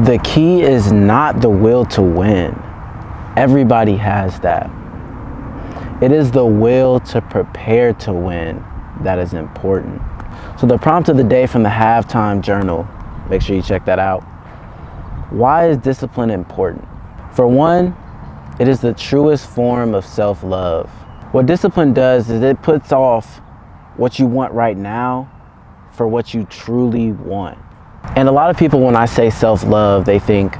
The key is not the will to win. Everybody has that. It is the will to prepare to win that is important. So the prompt of the day from the halftime journal, make sure you check that out. Why is discipline important? For one, it is the truest form of self-love. What discipline does is it puts off what you want right now for what you truly want. And a lot of people, when I say self-love, they think,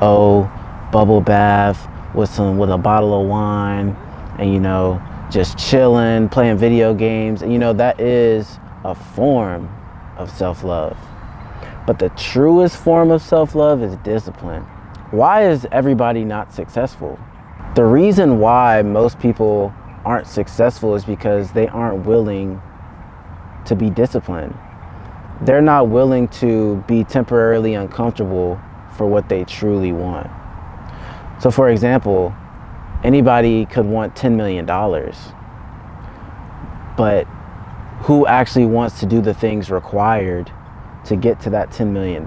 oh, bubble bath with a bottle of wine and, just chilling, playing video games. And, that is a form of self-love. But the truest form of self-love is discipline. Why is everybody not successful? The reason why most people aren't successful is because they aren't willing to be disciplined. They're not willing to be temporarily uncomfortable for what they truly want. So for example, anybody could want $10 million, but who actually wants to do the things required to get to that $10 million?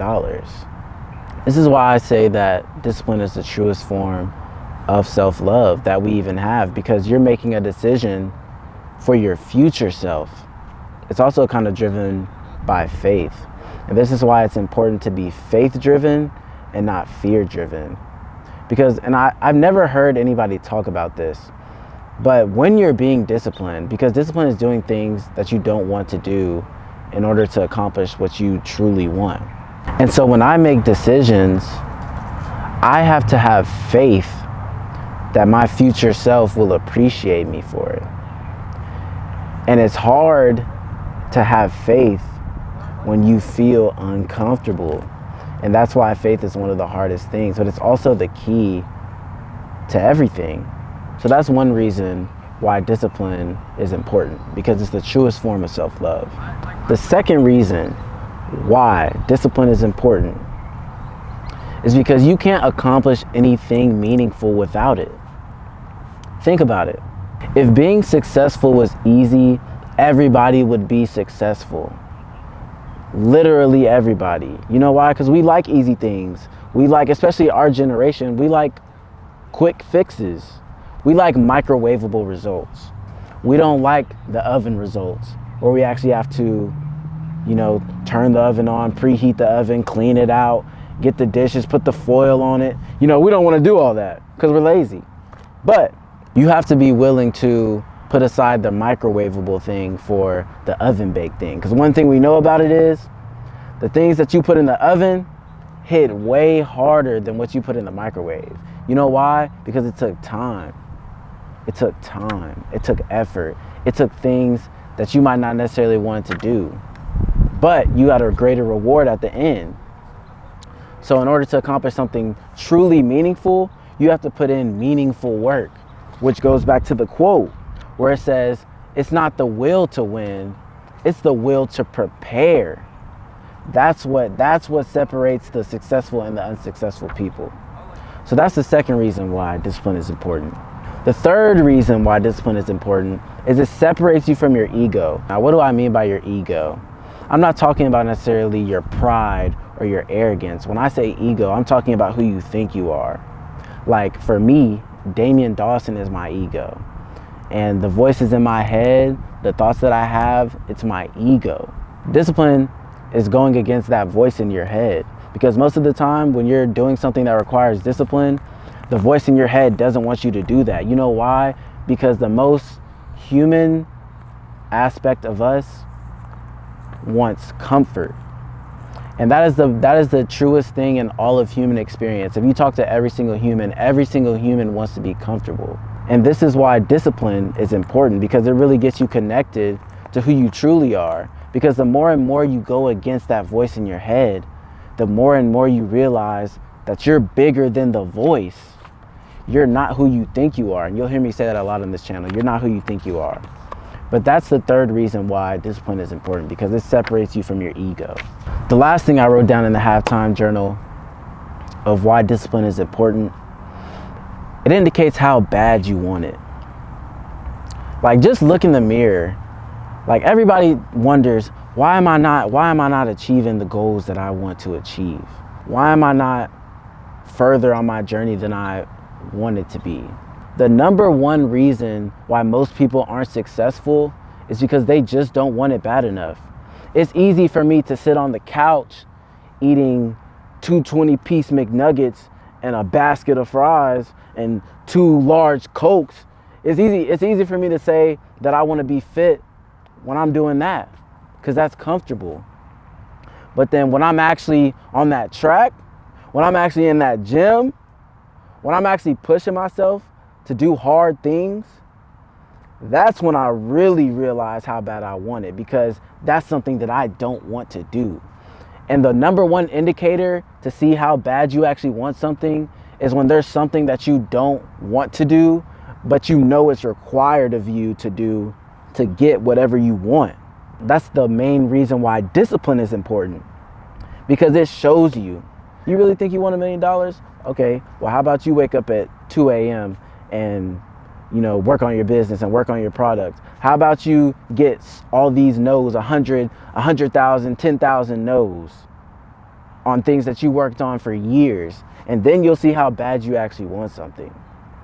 This is why I say that discipline is the truest form of self-love that we even have, because you're making a decision for your future self. It's also kind of driven by faith. And this is why it's important to be faith-driven and not fear-driven. Because, I've never heard anybody talk about this, but when you're being disciplined, because discipline is doing things that you don't want to do in order to accomplish what you truly want. And so when I make decisions, I have to have faith that my future self will appreciate me for it. And it's hard to have faith when you feel uncomfortable. And that's why faith is one of the hardest things, but it's also the key to everything. So that's one reason why discipline is important, because it's the truest form of self-love. The second reason why discipline is important is because you can't accomplish anything meaningful without it. Think about it. If being successful was easy, everybody would be successful. Literally everybody. You know why? Because we like easy things. We like, especially our generation, we like quick fixes. We like microwavable results. We don't like the oven results where we actually have to, turn the oven on, preheat the oven, clean it out, get the dishes, put the foil on it. We don't want to do all that because we're lazy. But you have to be willing to put aside the microwavable thing for the oven baked thing. Because one thing we know about it is the things that you put in the oven hit way harder than what you put in the microwave. You know why? Because it took time. It took time. It took effort. It took things that you might not necessarily want to do. But you got a greater reward at the end. So in order to accomplish something truly meaningful, you have to put in meaningful work, which goes back to the quote where it says, it's not the will to win, it's the will to prepare. That's what separates the successful and the unsuccessful people. So that's the second reason why discipline is important. The third reason why discipline is important is it separates you from your ego. Now, what do I mean by your ego? I'm not talking about necessarily your pride or your arrogance. When I say ego, I'm talking about who you think you are. Like for me, Damian Dawson is my ego. And the voices in my head, the thoughts that I have, it's my ego. Discipline is going against that voice in your head, because most of the time when you're doing something that requires discipline, the voice in your head doesn't want you to do that. You know why? Because the most human aspect of us wants comfort. And that is the truest thing in all of human experience. If you talk to every single human wants to be comfortable. And this is why discipline is important, because it really gets you connected to who you truly are. Because the more and more you go against that voice in your head, the more and more you realize that you're bigger than the voice. You're not who you think you are. And you'll hear me say that a lot on this channel. You're not who you think you are. But that's the third reason why discipline is important, because it separates you from your ego. The last thing I wrote down in the halftime journal of why discipline is important, it indicates how bad you want it. Like, just look in the mirror. Like, everybody wonders, why am I not achieving the goals that I want to achieve? Why am I not further on my journey than I wanted to be. The number one reason why most people aren't successful is because they just don't want it bad enough. It's easy for me to sit on the couch eating 2 20-piece McNuggets and a basket of fries and 2 large Cokes. It's easy for me to say that I want to be fit when I'm doing that, because that's comfortable. But then when I'm actually on that track, when I'm actually in that gym, when I'm actually pushing myself to do hard things, that's when I really realize how bad I want it, because that's something that I don't want to do. And the number one indicator to see how bad you actually want something is when there's something that you don't want to do, but you know it's required of you to do to get whatever you want. That's the main reason why discipline is important, because it shows you. You really think you want $1 million? Okay, well, how about you wake up at 2 a.m. and work on your business and work on your product? How about you get all these no's, 100,000, 10,000 no's on things that you worked on for years, and then you'll see how bad you actually want something.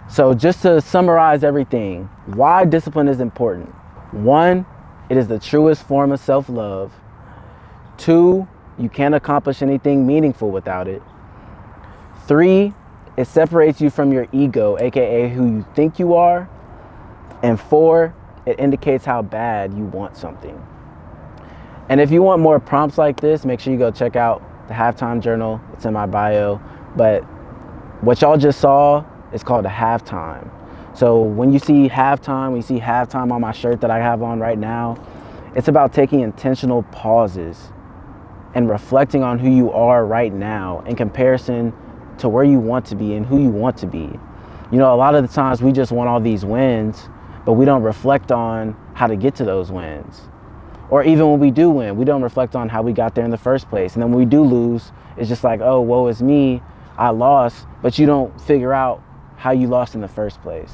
So just to summarize everything, why discipline is important. 1, it is the truest form of self-love. 2, you can't accomplish anything meaningful without it. 3, it separates you from your ego, aka who you think you are. And 4, it indicates how bad you want something. And if you want more prompts like this, make sure you go check out the Halftime Journal. It's in my bio. But what y'all just saw is called a halftime. So when you see halftime on my shirt that I have on right now, it's about taking intentional pauses and reflecting on who you are right now in comparison to where you want to be and who you want to be. A lot of the times we just want all these wins, but we don't reflect on how to get to those wins. Or even when we do win, we don't reflect on how we got there in the first place. And then when we do lose, it's just like, oh, woe is me, I lost, but you don't figure out how you lost in the first place.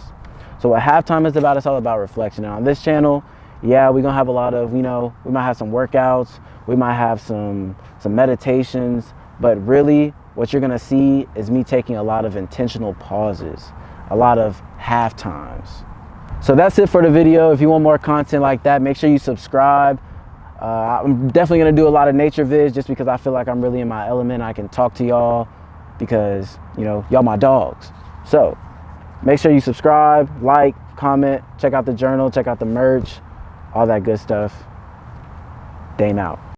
So what halftime is about, it's all about reflection. And on this channel, yeah, we're gonna have a lot of, we might have some workouts, we might have some meditations, but really what you're gonna see is me taking a lot of intentional pauses, a lot of half times. So that's it for the video. If you want more content like that, make sure you subscribe. I'm definitely gonna do a lot of nature vids just because I feel like I'm really in my element. I can talk to y'all because, y'all my dogs. So make sure you subscribe, like, comment, check out the journal, check out the merch, all that good stuff. Dame out.